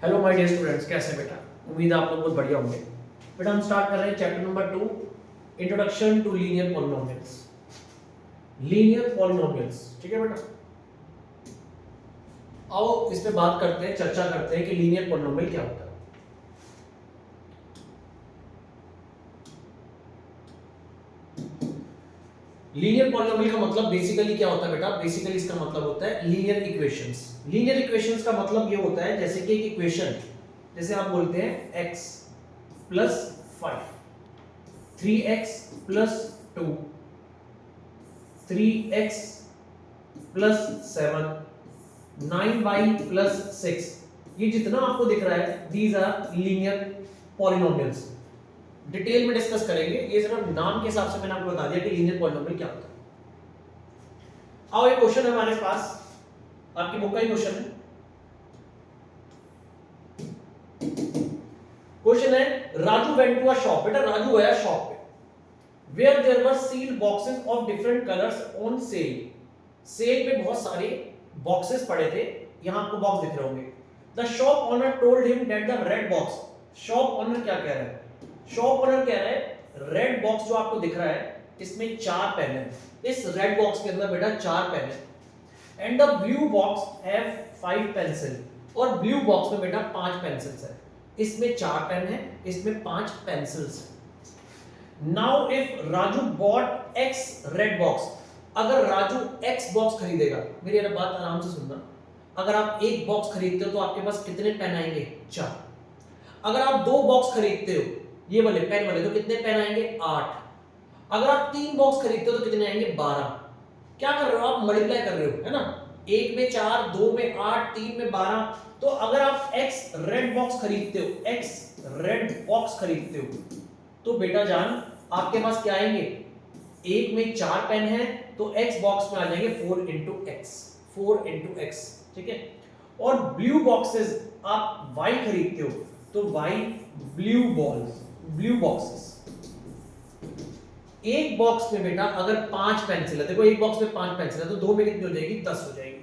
Hello my dear students, कैसे बेटा? उम्मीद है आप लोग बहुत बढ़िया होंगे। बेटा हम स्टार्ट कर रहे हैं chapter number 2, introduction to linear polynomials. Linear polynomials, ठीक है बेटा। आओ इस पे बात करते हैं, चर्चा करते हैं कि लीनियर पॉलिनोमियल क्या होता है। लीनियर पॉलिनोमियल का मतलब बेसिकली क्या होता है बेटा? बेसिकली इसका मतलब होता है लीनियर इक्वेशंस। लीनियर इक्वेशंस का मतलब ये होता है जैसे कि एक इक्वेशन, जैसे आप बोलते हैं x plus 5, 3x plus 2, 3x plus 7, 9y plus 6। ये जितना आपको दिख रहा है, these are linear polynomials. Detail में डिस्कस करेंगे, ये सिर्फ नाम के हिसाब से मैंने आपको बता दिया कि लीनियर पॉलिनोमियल क्या होता है। आओ एक क्वेश्चन है हमारे पास, आपकी बुक का ही क्वेश्चन है। क्वेश्चन है, Raju went to a shop. बेटा राजू गया शॉप पे, where there were sealed boxes of different colours on sale. Sale पे बहुत सारे बॉक्सेस पड़े थे, यहां आपको बॉक्स दिख रहे होंगे। The shop owner told him that the red box, shop owner क्या कह रहा है? शॉप ओनर कह रहा है रेड बॉक्स जो आपको दिख रहा है इसमें 4 पेन है। इस रेड बॉक्स के अंदर बेटा 4 पेन है। And the blue box have 5 pencil, और ब्लू बॉक्स में बेटा 5 पेंसिल्स है। इसमें 4 पेन है, इसमें 5 पेंसिल्स है। Now if Raju bought x red box, अगर राजू x बॉक्स खरीदेगा, मेरी ये बात आराम से सुनना, अगर आप एक बॉक्स खरीदते हो तो आपके पास कितने पेन आएंगे? 4। अगर आप 2 बॉक्स खरीदते हो, ये वाले पेन वाले, तो कितने पेन आएंगे? 8। अगर आप 3 बॉक्स खरीदते हो तो कितने आएंगे? 12। क्या कर रहे हो आप? मल्टीप्लाई कर रहे हो, है ना। 1 में 4, 2 में 8, 3 में 12। तो अगर आप x रेड बॉक्स खरीदते हो, x रेड बॉक्स खरीदते हो, तो बेटा जान आपके पास क्या आएंगे? 1 में 4 पेन है तो x बॉक्स में आ जाएंगे 4 into x, 4 into x, ठीक है। और ब्लू बॉक्सेस आप y खरीदते हो तो y blue balls, blue boxes. एक बॉक्स में बेटा अगर 5 पेंसिल है, देखो एक बॉक्स में 5 पेंसिल है तो 2 में कितनी हो जाएगी? 10 हो जाएगी।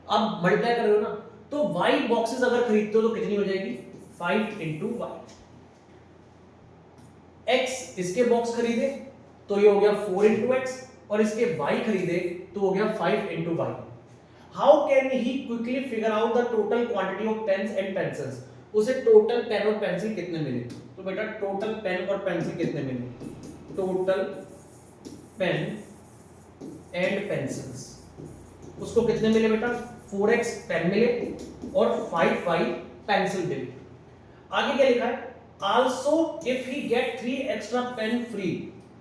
अब मल्टीप्लाई कर रहे हो ना, तो y बॉक्सेस अगर खरीदते हो तो कितनी हो जाएगी? 5 into y। x इसके बॉक्स खरीदे तो ये हो गया 4 into x, और इसके y खरीदे तो हो गया 5 into y। How can he quickly figure out the total quantity of pens and pencils? उसे टोटल पेन और पेंसिल कितने मिले? तो बेटा टोटल पेन और पेंसिल कितने मिले? टोटल पेन एंड पेंसिल्स, उसको कितने मिले बेटा? 4x पेन मिले और 5y पेंसिल मिले। आगे क्या लिखा है? Also if he get 3 extra pen free.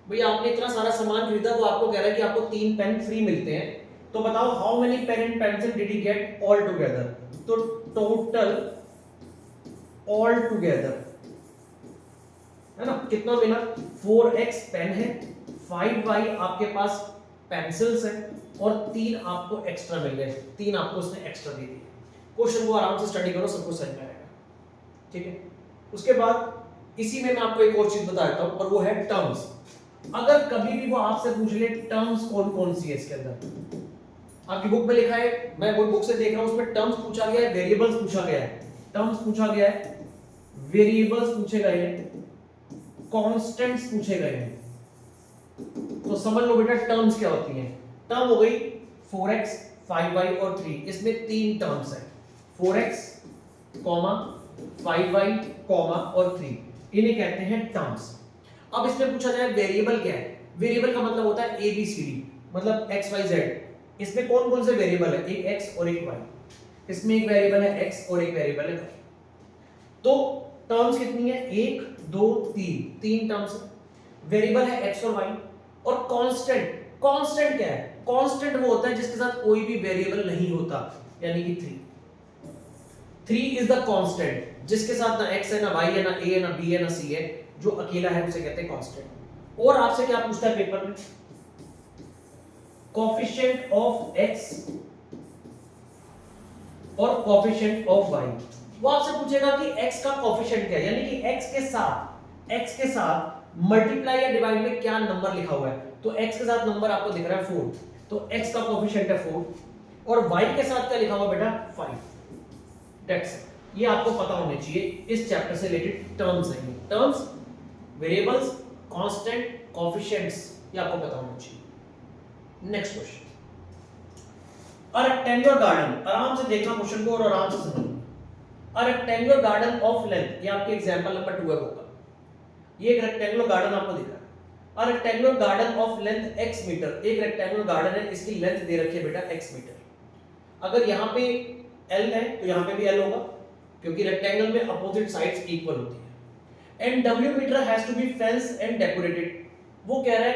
भैया आपने इतना सारा सामान खरीदा तो आपको कह रहा है कि आपको 3 पेन फ्री मिलते हैं, तो बताओ how many pen and pencil did he get all together? तो टोटल ऑल टुगेदर, है ना, कितना मिला? 4x पेन है, 5y आपके पास पेंसिल्स है, और 3 आपको एक्स्ट्रा मिल गए, 3 आपको उसने एक्स्ट्रा दे दिए। क्वेश्चन को आराम से स्टडी करो, सब कुछ समझ में आएगा, ठीक है। उसके बाद इसी में मैं आपको एक और चीज बता देता हूं, और वो है टर्म्स। अगर कभी भी वो आपसे पूछ ले टर्म्स कौन कौन सी है इसके अंदर, आपकी बुक में लिखा है, मैं वो बुक से देख रहा हूं, उसमें टर्म्स पूछा गया है, वेरिएबल्स पूछा गया है, टर्म्स पूछा गया है, वेरिएबल्स पूछे गए हैं, कांस्टेंट्स पूछे गए हैं। तो समझ लो बेटा टर्म्स क्या होती हैं। टर्म हो गई 4x, 5y और 3, इसमें 3 टर्म्स हैं, 4x, 5y, और 3, इन्हें कहते हैं टर्म्स। अब इसमें पूछा जाए वेरिएबल क्या है? वेरिएबल का मतलब होता है ABCD, मतलब x y z। इसमें कौन कौन से वेरिएबल है? एक x और एक y। इसमें एक वेरिएबल है x और एक वेरिएबल है y। तो टर्म्स कितनी है? 1 2 3 टर्म्स है। वेरिएबल है x और y। और कांस्टेंट, कांस्टेंट क्या है? कांस्टेंट वो होता है जिसके साथ कोई भी वेरिएबल नहीं होता, यानी कि 3 इज द कांस्टेंट, जिसके साथ ना x है, ना y है, ना a है, ना b है, ना c है, जो अकेला है उसे कहते हैं कांस्टेंट। और आपसे क्या पूछता है पेपर में? कोएफिशिएंट ऑफ x और कोएफिशिएंट ऑफ y। वो आपसे पूछेगा कि x का कोएफिशिएंट क्या है, यानी कि x के साथ मल्टीप्लाई या डिवाइड में क्या नंबर लिखा हुआ है। तो x के साथ नंबर आपको दिख रहा है 4, तो x का कोएफिशिएंट है 4, और y के साथ क्या लिखा हुआ बेटा? 5। That's it. ये आपको पता होने चाहिए, इस चैप्टर से रिलेटेड टर्म्स हैं, टर्म्स, वेरिएबल्स, कांस्टेंट, कोएफिशिएंट्स, ये आपको पता होना चाहिए। नेक्स्ट क्वेश्चन, अ रेक्टेंगुलर गार्डन, आराम से देखना क्वेश्चन को और आराम से समझना। अ रेक्टेंगुलर गार्डन ऑफ लेंथ, ये आपके एग्जांपल नंबर 2 होगा। ये एक रेक्टेंगुलर गार्डन आपको दिख रहा है। A rectangular garden of length x metre, एक रेक्टेंगुलर गार्डन है, इसकी लेंथ दे रखी है बेटा x मीटर। अगर यहाँ पे l है तो यहाँ पे भी l होगा, क्योंकि रेक्टेंगल में अपोजिट साइड्स इक्वल होती है। And w metre has to be fenced and decorated, वो कह रहा है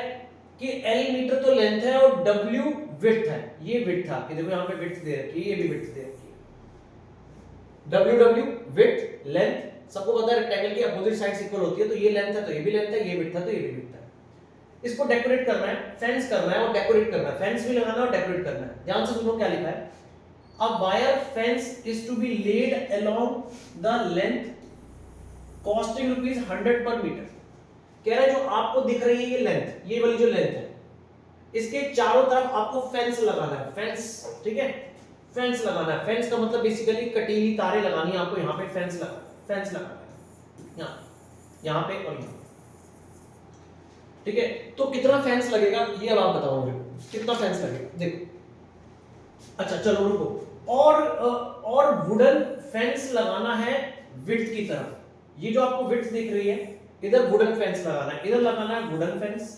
कि l मीटर तो लेंथ है और w विड्थ है। ये विड्थ है, देखो यहाँ पे विड्थ दे रखी है, ये भी विड्थ दे रखी है। w विड्थ लेंथ, सबको पता है रेक्टेंगल की अपोजिट साइड्स इक्वल होती है, तो ये लेंथ है तो ये भी लेंथ है, ये विड्थ है तो ये भी विड्थ है। इसको डेकोरेट करना है, फेंस करना है और डेकोरेट करना है, फेंस भी लगाना है और डेकोरेट करना है। ध्यान से सुनो क्या लिखा है, a wire fence is to be laid along the length costing ₹100 per meter। कह रहा है जो आपको दिख रही है ये लेंथ, ये वाली जो लेंथ है, इसके चारों तरफ आपको फेंस लगाना है, फेंस, ठीक है, फेंस लगाना है। फेंस का मतलब बेसिकली कटीली तारें लगानी है आपको, यहाँ पे फेंस लगाना है, यहाँ पे और यहाँ, ठीक है। तो कितना फेंस लगेगा ये अब आप बताओ मुझे, कितना फेंस लगेगा, देखो। अच्छा चलो रुको, और वुडन फेंस लगाना है विड्थ की तरफ। ये जो आपको विड्थ दिख रही है, इधर वुडन फेंस लगाना है, इधर लगाना है वुडन फेंस,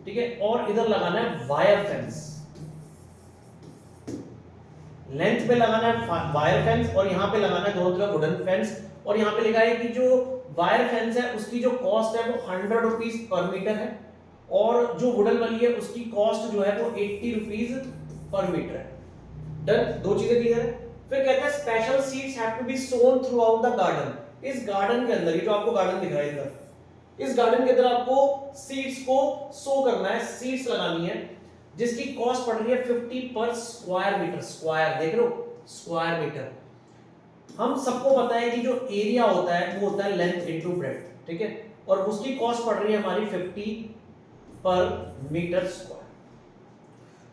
ठीक है, और इधर लगाना है वायर फेंस। लेंथ पे लगाना है वायर फेंस और यहां पे लगाना है दोनों तरफ वुडन फेंस। और यहां पे लिखा है कि जो वायर फेंस है उसकी जो कॉस्ट है वो ₹100 पर मीटर है, और जो वुडन वाली है उसकी कॉस्ट जो है वो ₹80 पर मीटर है। डन, दो चीजें क्लियर है। फिर कहता है special seeds have to be sown throughout the garden. इस गार्डन के अंदर, ये जो आपको गार्डन दिख रहा है इधर, इस गार्डन के अंदर आपको सीड्स को सो करना है, सीड्स लगानी है, जिसकी कॉस्ट पड़ रही है 50 पर स्क्वायर मीटर। स्क्वायर देख लो, स्क्वायर मीटर। हम सबको पता है कि जो एरिया होता है वो होता है लेंथ इनटू ब्रेड्थ, ठीक है, और उसकी कॉस्ट पड़ रही है हमारी 50 पर मीटर स्क्वायर।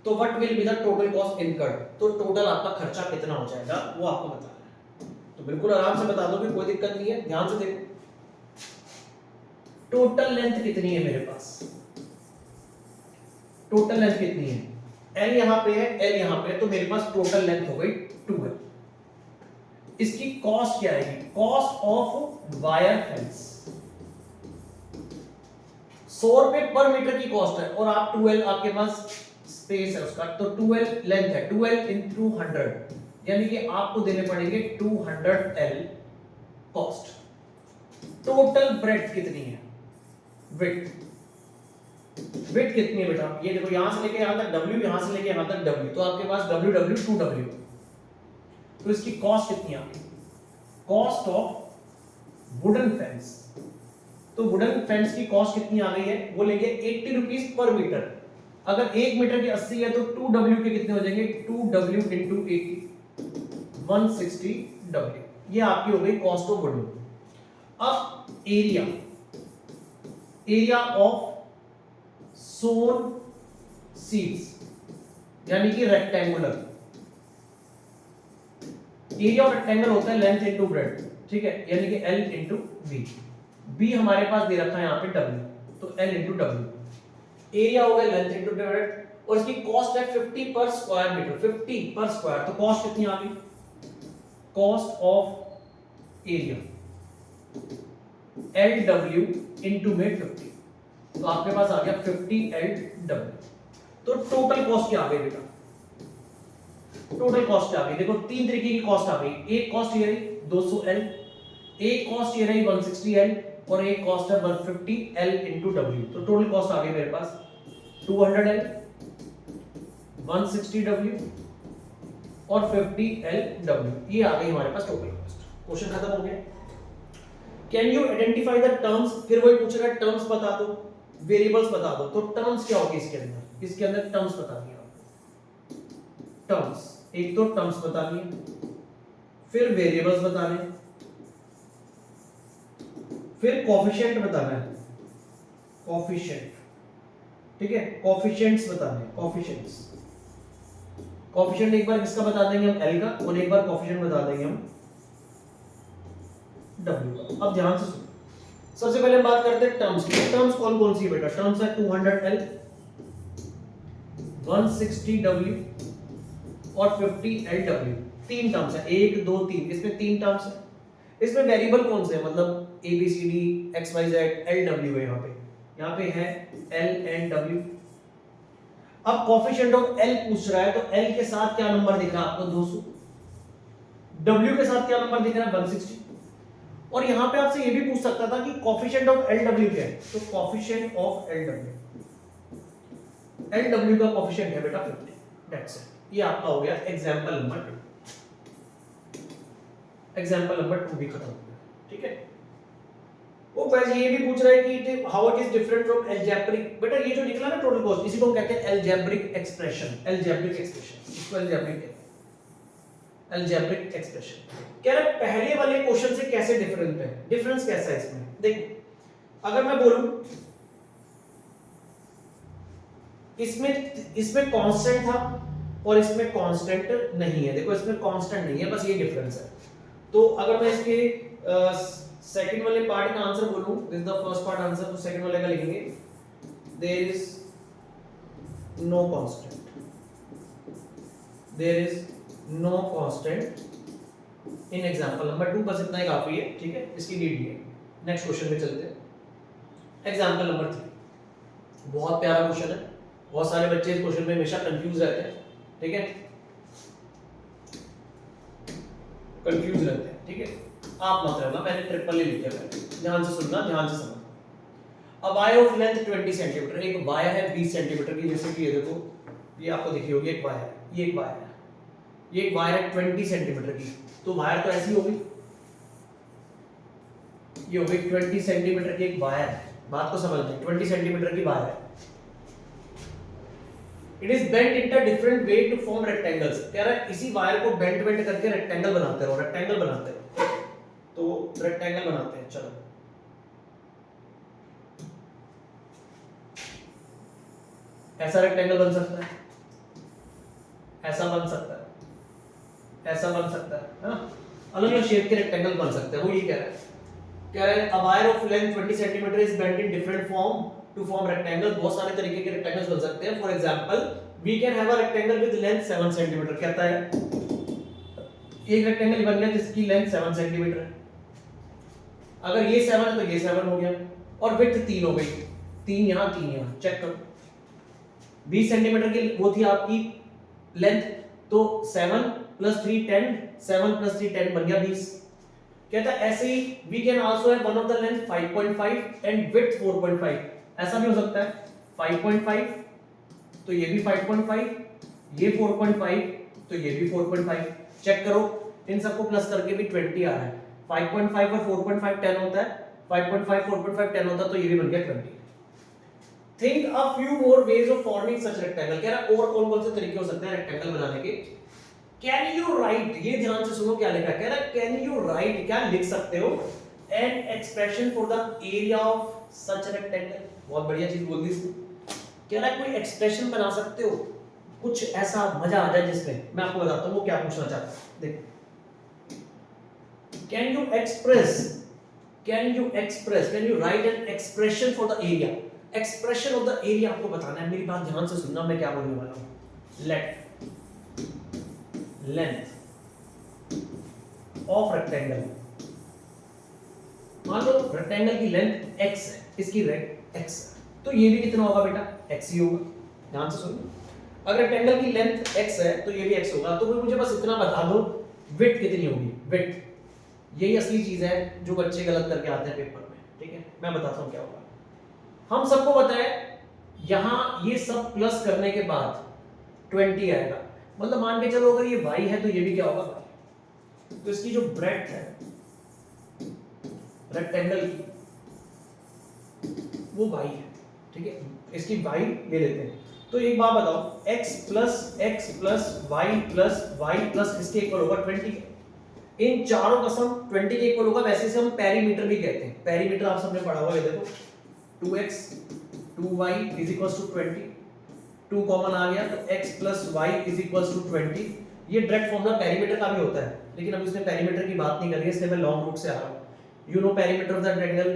तो what will be the total cost incurred, तो टोटल आपका खर्चा कितना हो जाएगा वो आपको बताना है। तो बिल्कुल आराम से बता दो, कोई दिक्कत नहीं है, ध्यान से देखो। टोटल लेंथ कितनी है मेरे पास, टोटल लेंथ कितनी है, L यहां पे है, L यहां पे है, तो मेरे पास टोटल लेंथ हो गई 2 है। इसकी कॉस्ट क्या आएगी, कॉस्ट ऑफ वायर फेंस ₹100 पर मीटर की कॉस्ट है, और आप 2L आपके पास स्पेस है उसका, तो 2L लेंथ है, 2L into 100, यानी कि आपको देने पड़ेंगे 200L कॉस्ट। टोटल ब्रेड्थ कितनी है, विड्थ कितनी है बेटा, ये देखो यहां से लेके यहां तक W, यहां से लेके यहां तक W, तो आपके पास W 2W, तो इसकी कॉस्ट कितनी आ गई, कॉस्ट ऑफ वुडन फेंस। तो वुडन फेंस की कॉस्ट कितनी आ गई है, वो लेंगे ₹80 पर मीटर। अगर 1 मीटर की 80 है तो 2W के कितने हो जाएंगे, 2W into 80, 160W। ये आपकी हो गई कॉस्ट ऑफ वुडन। अब एरिया ऑफ सोन सीड्स, यानी कि रेक्टेंगुलर एरिया ऑफ रेक्टेंगल होता है लेंथ इनटू ब्रेड्थ, ठीक है, यानी कि L इनटू B। B हमारे पास दे रखा है यहाँ पे W, तो L इनटू W। एरिया हो गया लेंथ इनटू ब्रेड्थ, और इसकी कॉस्ट है 50 पर स्क्वायर मीटर, 50 पर स्क्वायर, तो कॉस्ट कितनी आ गई, cost of area LW into में 50, तो आपके पास आ गया 50LW। तो टोटल कॉस्ट क्या आ गई बेटा, टोटल कॉस्ट क्या आ गई, देखो 3 तरीके की कॉस्ट आ गई। एक कॉस्ट ये रही 200L, एक कॉस्ट ये रही 160L, और एक कॉस्ट है 150L into W। तो टोटल कॉस्ट आ गई मेरे पास 200L, 160W और 50LW। ये आ गई हमारे पास टोटल कॉस्ट। क्वेश्चन खत्म हो गया। Can you identify the terms, फिर वही पूछ रहा है टर्म्स बता दो, वेरिएबल्स बता दो। तो टर्म्स क्या होगी इसके अंदर, इसके अंदर टर्म्स बता दिया आपको। टर्म्स, एक तो टर्म्स बता दिए, फिर वेरिएबल्स बताने, फिर कोएफिशिएंट बताना है, कोएफिशिएंट, ठीक है, कोएफिशिएंट्स बताने, कोएफिशिएंट्स, कोफिशिएंट एक बार किसका बता देंगे हम, L का, और एक बार कोफिशिएंट बता देंगे हम W का। अब ध्यान से सुनो, सबसे पहले हम बात करते हैं टर्म्स की। टर्म्स कौन कौन सी है बेटा? टर्म्स है 200L, 160W और 50LW। तीन टर्म्स है, 1 2 3, इसमें तीन टर्म्स है। इसमें वेरिएबल कौन से हैं, मतलब ABCD XYZ LW है। यहाँ पे है L एंड W। अब कोफिशिएंट ऑफ L पूछ रहा है, तो L के साथ क्या नंबर दिख रहा है आपको? 200। W के साथ क्या नंबर दिख रहा है? 160। और यहां पे आपसे ये भी पूछ सकता था कि कोफिशिएंट ऑफ LW क्या है, तो कोफिशिएंट ऑफ LW का कोफिशिएंट है बेटा 50। That's it. ये आपका हो गया एग्जांपल नंबर 2। एग्जांपल नंबर 2 भी खत्म हो गया, ठीक है। वो वैसे ये भी पूछ रहा है कि how it is different from algebraic. बेटा ये जो निकला ना टोटल कॉस्ट, इसी को हम कहते हैं अलजेब्रिक एक्सप्रेशन। अलजेब्रिक एक्सप्रेशन, इसको अलजेब्रिक कहते हैं। अलजेब्रिक एक्सप्रेशन कह रहा है पहले वाले क्वेश्चन से कैसे डिफरेंट है। डिफरेंस कैसा है इसमें? देखो अगर मैं बोलूं इसमें कांस्टेंट था और इसमें कांस्टेंट नहीं है। देखो इसमें कांस्टेंट नहीं है, बस ये डिफरेंस है। तो अगर मैं इसके सेकंड वाले पार्ट का आंसर बोलूं, this is the first part answer, तो सेकंड वाले का लिखेंगे there is no constant, there is no constant in example number 2। बस इतना ही काफी है, ठीक है, इसकी नीड नहीं है। नेक्स्ट क्वेश्चन पे चलते हैं। एग्जांपल नंबर 3 बहुत प्यारा क्वेश्चन है। बहुत सारे बच्चे इस क्वेश्चन में हमेशा कंफ्यूज रहते हैं, ठीक है, कंफ्यूज रहते हैं, ठीक है। आप मत रहना, मैंने ट्रिपल ही लिखा है, ध्यान से सुनना, ध्यान से समझना। अब वायर ऑफ लेंथ 20 सेंटीमीटर, एक वायर है 20 सेंटीमीटर की, जैसे कि ये देखो, ये आपको दिखी होगी एक वायर है, ये एक वायर है, ये एक वायर है 20 सेंटीमीटर की। तो वायर तो ऐसी होगी, ये हो गई 20 सेंटीमीटर की एक वायर है। बात को समझना, 20 सेंटीमीटर की वायर है। It is bent in a different way to form rectangles. कह रहा है इसी वायर को बेंट करके रेक्टेंगल बनाते रहो, रेक्टेंगल बनाते रहो। तो रेक्टेंगल बनाते हैं, चलो। ऐसा रेक्टेंगल बन सकता है, ऐसा बन सकता है, ऐसा बन सकता है ना, अलग अलग शेप के रेक्टेंगल बन सकते हैं। वो ये कह रहा है a wire of length 20 cm is bent in different form to form rectangle। बहुत सारे तरीके के रेक्टेंगल्स बन सकते हैं। For example we can have a rectangle with length 7 cm। कहता है एक रेक्टेंगल बन गया जिसकी लेंथ 7 सेंटीमीटर है। अगर ये 7 है तो ये 7 हो गया, और विड्थ 3 हो गई, 3 यहां 3 यहां। चेक करो, 20 सेंटीमीटर की वो थी आपकी लेंथ, तो 7 + 3 10, 7 + 3 10 बन गया 20। कहता है ऐसे ही we can also have one of the length 5.5 and width 4.5। ऐसा भी हो सकता है 5.5, तो ये भी 5.5, ये 4.5, तो ये भी 4.5। चेक करो, इन सबको प्लस करके भी 20 आ रहा है। 5.5 और 4.5 10 होता है, 5.5 4.5 10 होता है, तो ये भी बन गया 20। Think a few more ways of forming such rectangle. कह रहा है और कौन कौन से तरीके हो सकते हैं रेक्टेंगल बनाने के। कैन यू राइट, ये ध्यान से सुनो क्या लिखा है। कह रहा है कैन यू राइट, क्या लिख सकते हो, an expression for the area of such rectangle. बहुत बढ़िया चीज बोल दी इसने। कह रहा है कोई एक्सप्रेशन बना सकते हो, कुछ ऐसा मजा आ जाए जिसमें। मैं आपको बताता हूँ वो क्या पूछना चाहता है। देखो, can you right an expression for the area. Expression of the area आपको बताना है। मेरी बात ध्यान से सुनना, मैं क्या बोलने वाला हूं। लेट लेंथ ऑफ रेक्टेंगल, मान लो रेक्टेंगल की लेंथ x है, इसकी रेक्ट x है, तो ये भी कितना होगा बेटा, x ही होगा। ध्यान से सुनो, अगर रेक्टेंगल की लेंथ x है तो ये भी x होगा। तो मुझे बस इतना बता दो विड्थ कितनी होगी। विड्थ, यही असली चीज है जो बच्चे गलत करके आते हैं पेपर में, ठीक है। मैं बताता हूं क्या होगा। हम सबको पता है यहां ये सब प्लस करने के बाद 20 आएगा, मतलब मान के चलो अगर ये y है तो ये भी क्या होगा y। तो इसकी जो ब्रेड्थ है रेक्टेंगल की वो y है, ठीक है। इसकी y ले लेते हैं। तो एक बात बताओ, x + y + इसके इक्वल होगा 20। इन चारों का सम 20 के इक्वल होगा। वैसे से हम पेरीमीटर भी कहते हैं। पेरीमीटर आप सबने पढ़ा होगा, ये देखो 2x 2y = 20। 2 कॉमन आ गया तो x plus y is equal to 20। ये डायरेक्ट फॉर्मूला पेरीमीटर का भी होता है, लेकिन अब इसमें पेरीमीटर की बात नहीं कर रही है, इसलिए मैं लॉन्ग रूट से आ रहा हूँ। You know perimeter of the triangle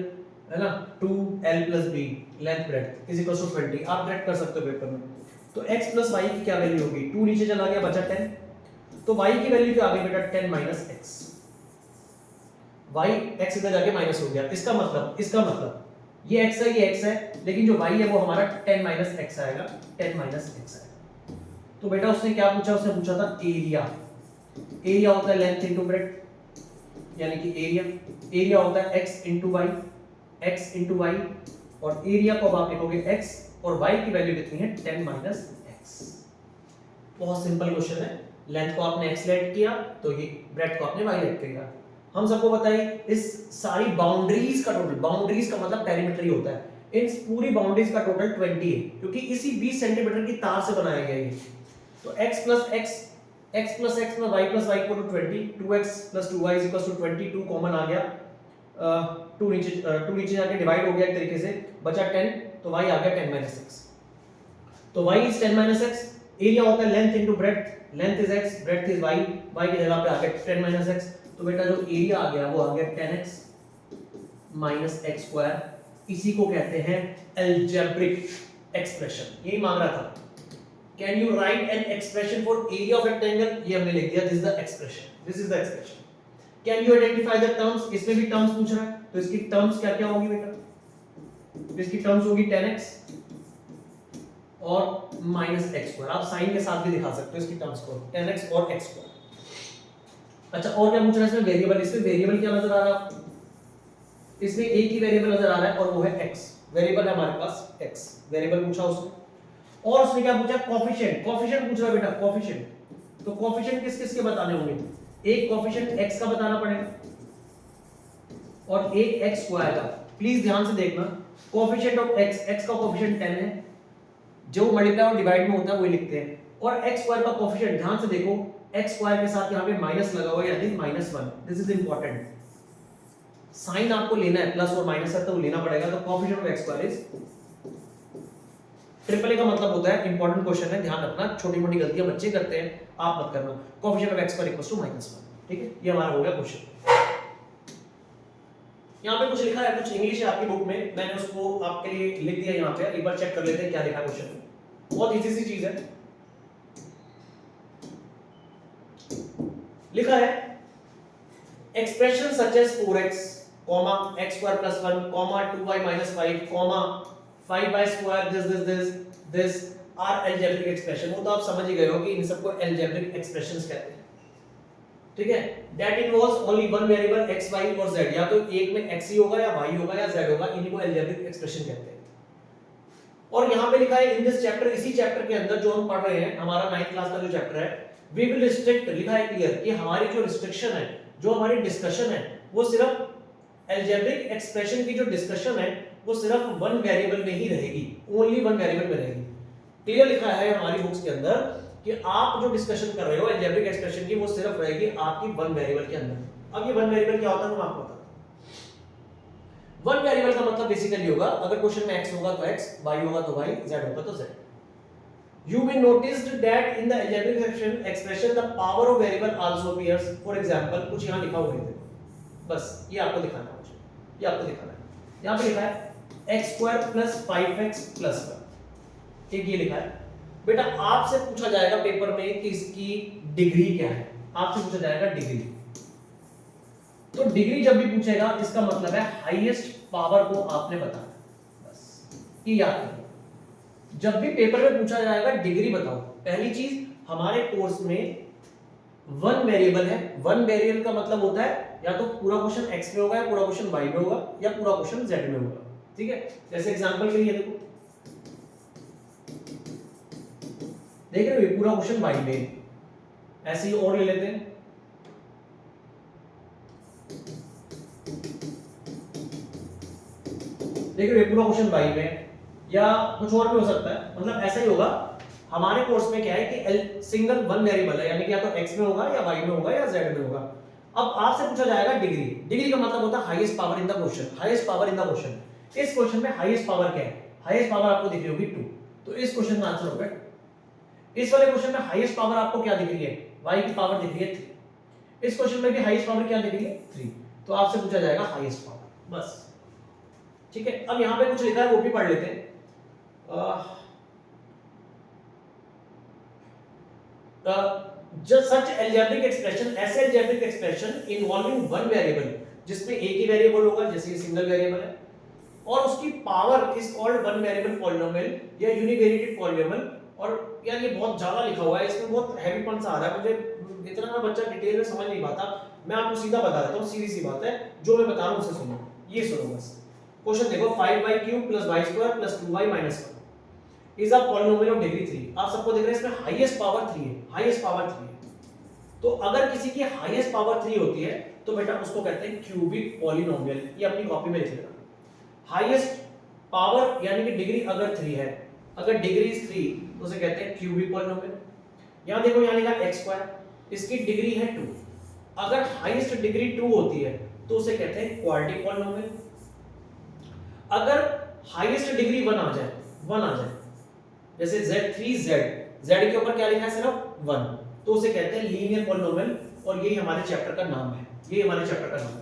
है ना, 2l plus b length breadth is equal to 20। आप डायरेक्ट कर सकते हो पेपर में। तो x प्लस वाई की क्या वैल्यू होगी, 2 नीचे चला गया बचा 10, तो y की वैल्यू क्या आ गई बेटा 10 माइनस x। y x इधर जाके माइनस हो गया, इसका मतलब ये x है, ये x है, लेकिन जो y है वो हमारा 10 माइनस x आएगा, 10 माइनस x आएगा। तो बेटा उसने क्या पूछा, उसने पूछा था एरिया। एरिया होता है लेंथ इनटू ब्रेड्थ, यानी कि एरिया होता है x into y, x into y, और एरिया को अब आप लिखोगे x और y की वैल्यू कितनी है 10 माइनस x। बहुत सिंपल क्वेश्चन है। लेंथ को आपने x लेट किया तो ये ब्रेड्थ को आपने y लेट किया। हम सबको बताइए इस सारी बाउंड्रीज का टोटल, बाउंड्रीज का मतलब पेरीमीटर ही होता है, इन पूरी बाउंड्रीज का टोटल 20 है, क्योंकि इसी 20 सेंटीमीटर की तार से बनाया गया है। तो x plus x plus y plus y equal to 20, 2x plus 2y is equal to 20, 2 common आ गया, 2 नीचे जाके डिवाइड हो गया एक तरीके से, बचा 10, तो y आ गया 10 माइनस x। तो y is 10 minus x, area होता है length into breadth, length is x, breadth is y, y की जगह पे आ गया 10 माइनस x। तो बेटा जो एरिया आ गया वो आ गया 10x माइनस x स्क्वायर, इसी को कहते हैं अलजेब्रिक एक्सप्रेशन। यही मांग रहा था, can you right an expression for area of rectangle, ये हमने लिख दिया, this is the expression, this is the expression. Can you identify the terms, इसमें भी टर्म्स पूछ रहा है, तो इसकी टर्म्स क्या क्या होगी बेटा, इसकी टर्म्स होगी 10x और माइनस x स्क्वायर, आप साइन के साथ भी दिखा सकते हो इसकी टर्म्स को, 10x और x स्क्वायर। अच्छा और क्या पूछ रहा है इसमें, वेरिएबल। इसमें वेरिएबल क्या नजर आ रहा है, इसमें एक ही वेरिएबल नजर आ रहा है और वो है x, वेरिएबल है हमारे पास x, वेरिएबल पूछा उसने। और उसने क्या पूछा, कोएफिशिएंट, कोएफिशिएंट पूछ रहा है बेटा, कोएफिशिएंट। तो कोएफिशिएंट किस किस के बताने होंगे, एक कोएफिशिएंट x का बताना पड़ेगा और एक x स्क्वायर का। प्लीज ध्यान से देखना, कोएफिशिएंट ऑफ x का कोएफिशिएंट 10 है, जो मल्टीप्लाई और डिवाइड में होता है वही लिखते हैं, और x स्क्वायर का कोएफिशिएंट ध्यान से देखो, x स्क्वायर के साथ यहां पे माइनस लगा हुआ है, यानी -1, दिस इज इंपॉर्टेंट। साइन आपको लेना है, प्लस और माइनस है तो लेना पड़ेगा। तो coefficient of x square is, triple A का मतलब होता है, इंपॉर्टेंट क्वेश्चन है, ध्यान रखना, छोटी-मोटी गलतियां बच्चे करते हैं, आप मत करना। Coefficient of x square equals to -1, ठीक है, ये हमारा हो गया क्वेश्चन। यहां पे कुछ लिखा है, कुछ इंग्लिश है आपकी बुक में, मैंने उसको आपके लिए लिख दिया यहां पे, एक बार चेक कर लेते हैं क्या लिखा है क्वेश्चन में। बहुत इजी सी चीज है, लिखा है expression such as 4x, x square plus 1, 2y minus 5, 5y square this are algebraic expression. वो तो आप समझ ही गए हो कि इन सबको अलजेब्रिक एक्सप्रेशंस कहते हैं, ठीक है। That involves only one variable x, y और z, या तो एक में x ही होगा या y होगा या z होगा, इन्हीं को अलजेब्रिक एक्सप्रेशन कहते हैं। और यहां पे लिखा है इन दिस चैप्टर, इसी चैप्टर के अंदर जो हम पढ़ रहे हैं, हमारा 9th क्लास का जो चैप्टर है, वी विल रिस्ट्रिक्ट, लिखा है क्लियर कि हमारी जो रिस्ट्रिक्शन है, जो हमारी डिस्कशन है, वो सिर्फ अलजेब्रिक एक्सप्रेशन की जो डिस्कशन है वो सिर्फ वन वेरिएबल में ही रहेगी, ओनली वन वेरिएबल में रहेगी। क्लियर लिखा है हमारी बुक्स के अंदर कि आप जो डिस्कशन कर रहे हो अलजेब्रिक एक्सप्रेशन की, वो सिर्फ रहेगी आपकी वन वेरिएबल के अंदर। अब ये वन वेरिएबल क्या होता है मैं आपको बताता हूं। वन वेरिएबल का मतलब बेसिकली होगा, अगर क्वेश्चन में x होगा तो x, y होगा तो y, z होगा तो z। You will notice that in the algebraic expression the power of variable also appears. For example, कुछ यहाँ लिखा हुआ है, देखो, बस ये आपको दिखाना है मुझे, ये आपको दिखाना है। यहाँ पे लिखा है x square plus 5x plus 1, एक ये लिखा है। बेटा आपसे पूछा जाएगा पेपर में कि इसकी डिग्री क्या है, आपसे पूछा जाएगा डिग्री। तो डिग्री जब भी पूछेगा इसका मतलब है हाईएस्ट पावर को आपने बताना, बस ये याद रखना। जब भी पेपर में पूछा जाएगा डिग्री बताओ, पहली चीज हमारे कोर्स में वन वेरिएबल है, वन वेरिएबल का मतलब होता है या तो पूरा क्वेश्चन x में होगा या पूरा क्वेश्चन y में होगा या पूरा क्वेश्चन z में होगा, ठीक है। जैसे एग्जांपल के लिए देखो, देख रहे हो पूरा क्वेश्चन y में, ऐसे ही और ले लेते हैं, देख रहे हो पूरा क्वेश्चन y में, या कुछ और भी हो सकता है, मतलब ऐसा ही होगा। हमारे कोर्स में क्या है कि सिंगल वन वेरिएबल है, यानी कि या तो x में होगा या y में होगा या z में होगा। अब आपसे पूछा जाएगा डिग्री, डिग्री का मतलब होता है highest power in the question, highest power in the question. इस क्वेश्चन में हाईएस्ट पावर क्या है, हाईएस्ट पावर आपको दिख रही होगी 2, तो इस क्वेश्चन का आंसर होगा इस वाले क्वेश्चन में हाईएस्ट पावर आपको क्या दिख रही है, y की पावर दिख रही है 3। इस क्वेश्चन में भी हाईएस्ट पावर क्या दिख रही है 3, तो आपसे पूछा जाएगा हाईएस्ट पावर बस। ठीक है, अब यहां पे कुछ लिखा है वो भी पढ़ लेते हैं। just such algebraic expression, ऐसे algebraic expression involving one variable, जिसमें एक ही वेरिएबल होगा, जैसे ये सिंगल वेरिएबल है, और उसकी power is called one variable polynomial या यूनिवेरिएटेड पॉलिनोमियल। और यार ये बहुत ज्यादा लिखा हुआ है, इसमें बहुत हैवीपन सा आ रहा है, मुझे इतना ना बच्चा डिटेल में समझ नहीं पाता। मैं आपको सीधा बता देता हूँ, सीधी सी बात है, जो मैं बता रहा हूँ उसे सुनो, ये सुनो बस। क्वेश्चन देखो, 5y³ + y² + 2y - 1 is a polynomial of degree 3। आप सबको देख रहे हैं इसमें हाईएस्ट पावर 3 है, हाईएस्ट पावर 3 है। तो अगर किसी की हाईएस्ट पावर 3 होती है तो बेटा उसको कहते हैं क्यूबिक पॉलिनोमियल। ये अपनी कॉपी में लिख लेना। हाईएस्ट पावर यानी कि डिग्री अगर 3 है, अगर डिग्री इज 3 तो उसे कहते हैं क्यूबिक पॉलिनोमियल। यहां देखो, यहां लिखा x², इसकी डिग्री है 2। अगर हाईएस्ट डिग्री 2 होती है तो उसे कहते हैं क्वाड्रेटिक पॉलिनोमियल। अगर हाईएस्ट डिग्री 1 आ जाए, जैसे z के ऊपर क्या लिखा है, सिर्फ 1, तो उसे कहते हैं लीनियर पॉलिनोमियल। और यही हमारे चैप्टर का नाम है, ये हमारे चैप्टर का नाम है।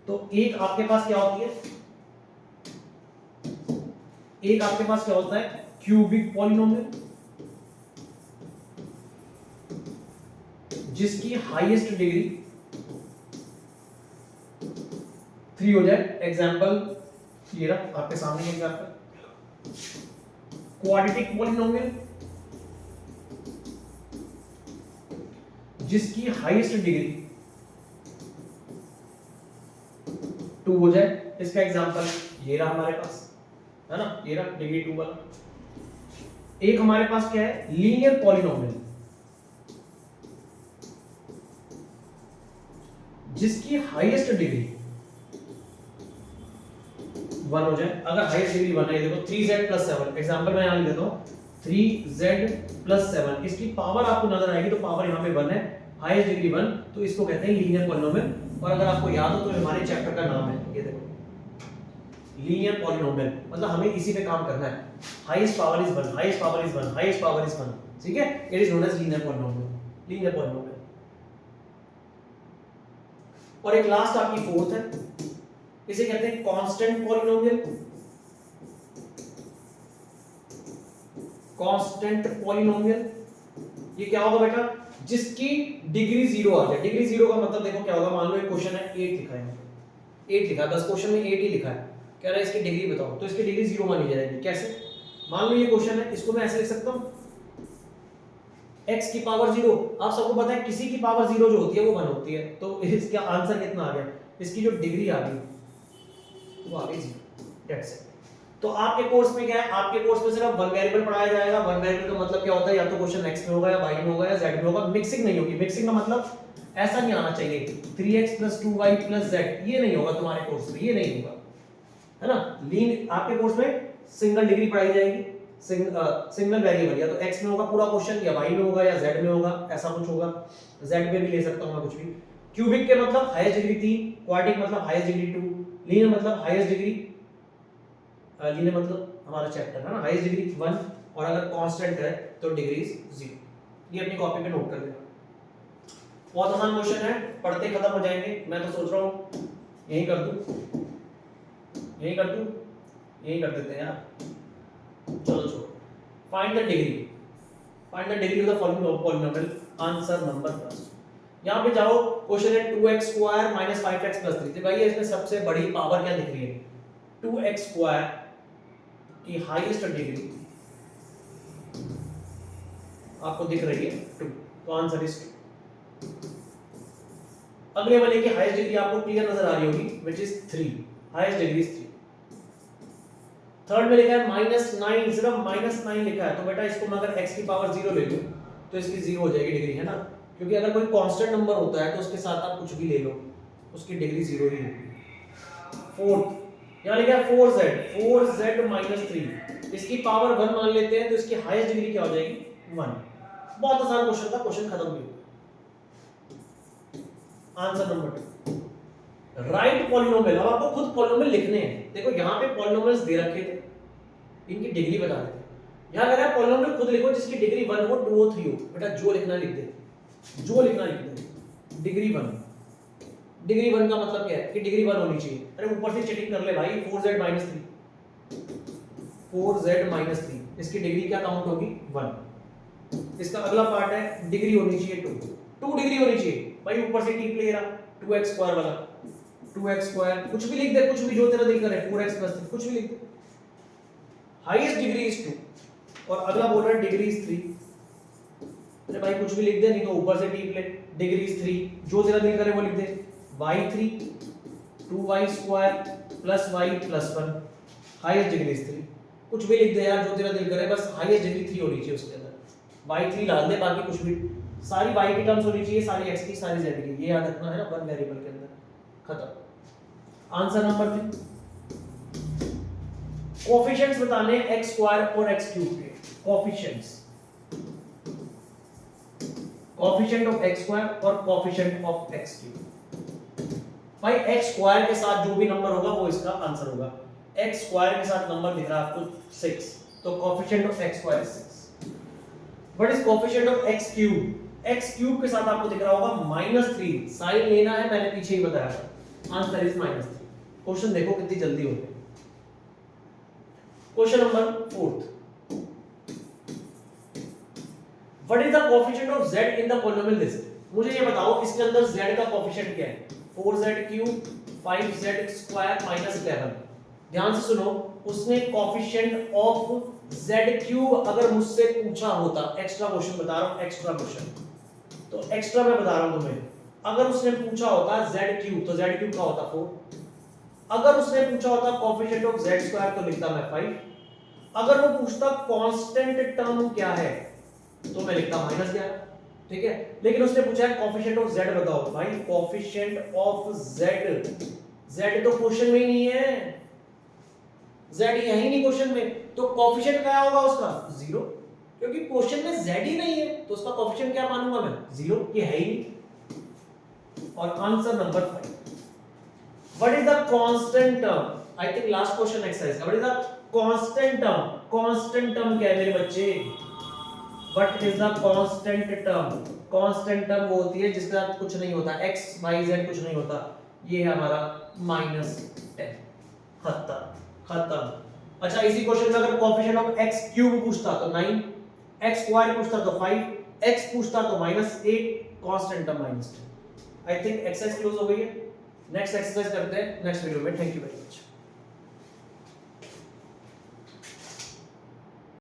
तो एक आपके पास क्या होती है, एक आपके पास क्या होता है, क्यूबिक पॉलिनोमियल, जिसकी हाईएस्ट डिग्री 3 हो जाए। एग्जांपल ये रहा आपके सामने एग्जांपल। क्वाड्रेटिक पॉलिनोमियल, जिसकी हाईएस्ट डिग्री 2 हो जाए। इसका एग्जांपल ये रहा हमारे पास, है ना, ये रहा डिग्री 2 वाला। एक हमारे पास क्या है, लीनियर पॉलिनोमियल, जिसकी हाईएस्ट डिग्री 1 हो जाए। अगर हाईएस्ट डिग्री 1 है, देखो 3z + 7, एग्जांपल मैं यहां लिख देता हूं 3z + 7, इसकी पावर आपको नजर आएगी तो पावर यहां पे 1 है, हाईएस्ट डिग्री 1, तो इसको कहते हैं लीनियर पॉलिनोमियल। और अगर आपको याद हो तो हमारे चैप्टर का नाम है, ये देखो लीनियर पॉलिनोमियल, मतलब हमें इसी पे काम करना है। Highest power is 1, highest power is 1, highest power is 1, ठीक है, it is known as linear polynomial, linear polynomial. और एक लास्ट आपकी फोर्थ है, इसे कहते हैं कांस्टेंट पॉलिनोमियल। कांस्टेंट पॉलिनोमियल ये क्या होगा बेटा, जिसकी डिग्री 0 आ जाए। डिग्री 0 का मतलब देखो क्या होगा, मान लो एक क्वेश्चन है 8 लिखा है, 8 लिखा है, बस क्वेश्चन में 8 ही लिखा है, कह रहा है इसकी डिग्री बताओ, तो इसकी डिग्री 0 मानी जाएगी। कैसे, मान लो ये क्वेश्चन है, इसको मैं ऐसे लिख सकता हूं x की पावर 0। आप सबको पता है किसी की पावर 0 जो होती है वो 1 होती है, तो इसका आंसर कितना आ गया, इसकी जो डिग्री आ गई वो आ गई 0। That's it. तो आपके कोर्स में क्या है, आपके कोर्स में सिर्फ वन वेरिएबल पढ़ाया जाएगा। वन वेरिएबल का मतलब क्या होता है, या तो क्वेश्चन x में होगा या y में होगा या z में होगा, मिक्सिंग नहीं होगी। मिक्सिंग का मतलब ऐसा नहीं आना चाहिए 3x + 2y + z, ये नहीं होगा तुम्हारे कोर्स में, ये नहीं होगा, है ना। लीन आपके कोर्स में सिंगल डिग्री पढ़ाई जाएगी, सिंगल वेरिएबल, या तो x में होगा पूरा क्वेश्चन, या y में होगा या z में होगा, ऐसा कुछ होगा। z में भी ले सकता हूं मैं कुछ भी। क्यूबिक के मतलब हाईएस्ट डिग्री 3, क्वाड्रेटिक मतलब हाईएस्ट डिग्री 2, लीनियर मतलब हाईएस्ट डिग्री, लीनियर मतलब हमारा चैप्टर है ना, हाईएस्ट डिग्री 1, और अगर कांस्टेंट है तो डिग्री 0। ये अपनी कॉपी पे नोट कर लेना। बहुत आसान क्वेश्चन है, पढ़ते खत्म हो जाएंगे। मैं तो सोच रहा हूं यही कर दूं, यही कर दूं, यही कर देते हैं यार, चलो छोड़ो। Find the degree, find the degree of the following polynomial, answer number first. यहां पे जाओ, क्वेश्चन है 2x² - 5x + 3। तो भाई इसमें सबसे बड़ी पावर क्या दिख रही है, 2x² की हाईएस्ट डिग्री आपको दिख रही है 2, तो आंसर इज 2। अगले वाले की हाईएस्ट डिग्री आपको क्लियर नजर आ रही होगी, which is 3, highest degree is 3। Third में लिखा है -9, सिर्फ -9 लिखा है, तो बेटा इसको मैं अगर x की पावर 0 ले लूं तो इसकी 0 हो जाएगी डिग्री, है ना, क्योंकि अगर कोई कांस्टेंट नंबर होता है तो उसके साथ आप कुछ भी ले लो, उसकी डिग्री 0 ही होगी। फोर्थ यहां लिखा है 4z - 3, इसकी पावर 1 मान लेते हैं, तो इसकी हाईएस्ट डिग्री क्या हो जाएगी 1। बहुत आसान क्वेश्चन था, क्वेश्चन खत्म भी। Answer number 2, right polynomial. अब आपको खुद पॉलिनोमियल लिखने हैं। देखो यहां पे पॉलिनोमियल्स दे रखे थे, इनकी डिग्री बता देते हैं। यहाँ अगर आप पॉलिनोमियल खुद लिखो जिसकी डिग्री 1 हो 2 हो 3 हो, बेटा जो लिखना लिख दे, जो लिखना लिख दे। डिग्री 1, डिग्री 1 का मतलब क्या है कि डिग्री 1 होनी चाहिए। अरे ऊपर से चेकिंग कर ले भाई, 4z - 3, 4z - 3 इसकी डिग्री क्या काउंट होगी 1। इसका अगला पार्ट है डिग्री होनी चाहिए 2 डिग्री होनी चाहिए भाई, ऊपर से टी ले रहा 2x² वाला, 2x², कुछ भी लिख दे, कुछ भी जो तेरा दिल करे, 4x + 3 कुछ भी लिख दे। हाईएस्ट डिग्री इज 2 और अगला बोल रहा है डिग्री इज 3। अरे भाई कुछ भी लिख दे, नहीं तो ऊपर से टी ले, डिग्री इज 3, जो तेरा दिल करे वो लिख दे। y3 2y² + y + 1, highest degree is 3, कुछ भी लिख दे यार जो तेरा दिल करे, बस हाईएस्ट डिग्री 3 होनी चाहिए उसके अंदर। y3 डाल दे, बाकी कुछ भी, सारी y की टर्म्स होनी चाहिए, सारी x की, सारी z की, ये याद रखना है ना, वन वेरिएबल के अंदर। खत्म। Answer number 3। कोएफिशिएंट्स बताने x² और x³ के कोएफिशिएंट्स, कोएफिशिएंट ऑफ x² और कोएफिशिएंट ऑफ x³ भाई x² के साथ जो भी नंबर होगा वो इसका आंसर होगा। x² के साथ नंबर दिख रहा है आपको 6, तो coefficient of x² is 6। What is coefficient of x³? x³ के साथ आपको दिख रहा होगा -3, साइन लेना है, मैंने पीछे ही बताया था। Answer is -3। क्वेश्चन देखो कितनी जल्दी हो गई। Question number 4, what is the coefficient of z in the polynomial list? मुझे ये बताओ इसके अंदर z का कोएफिशिएंट क्या है? 4z³ 5z² - 11। ध्यान से सुनो, उसने कोएफिशिएंट ऑफ z³ अगर मुझसे पूछा होता, एक्स्ट्रा क्वेश्चन बता रहा हूं, एक्स्ट्रा क्वेश्चन, तो एक्स्ट्रा मैं बता रहा हूं तुम्हें, अगर उसने पूछा होता z³ तो z³ का होता 4। अगर उसने पूछा होता कोएफिशिएंट ऑफ z² तो लिखता मैं 5। अगर वो पूछता कांस्टेंट टर्म क्या है तो मैं लिखता -11, ठीक है। लेकिन उसने पूछा है कोएफिशिएंट ऑफ z बताओ, भाई कोएफिशिएंट ऑफ z तो क्वेश्चन में ही नहीं है, z है ही नहीं क्वेश्चन में, तो कोएफिशिएंट क्या होगा उसका 0, क्योंकि क्वेश्चन में z ही नहीं है, तो उसका कोएफिशिएंट क्या मानूंगा मैं 0, ये है ही नहीं। और answer number 5, what is the constant term? I think last question exercise का, what is the constant term? Constant term क्या है मेरे बच्चे? What is the constant term? Constant term वो होती है जिसके साथ कुछ नहीं होता, x y z कुछ नहीं होता, ये है हमारा -10। खत्म। अच्छा, इसी क्वेश्चन में अगर कोएफिशिएंट ऑफ x³ पूछता तो 9, x² पूछता तो 5, x पूछता तो -8, constant term -10। I think exercise close हो गई है। नेक्स्ट एक्सरसाइज करते हैं नेक्स्ट वीडियो में। Thank you very much.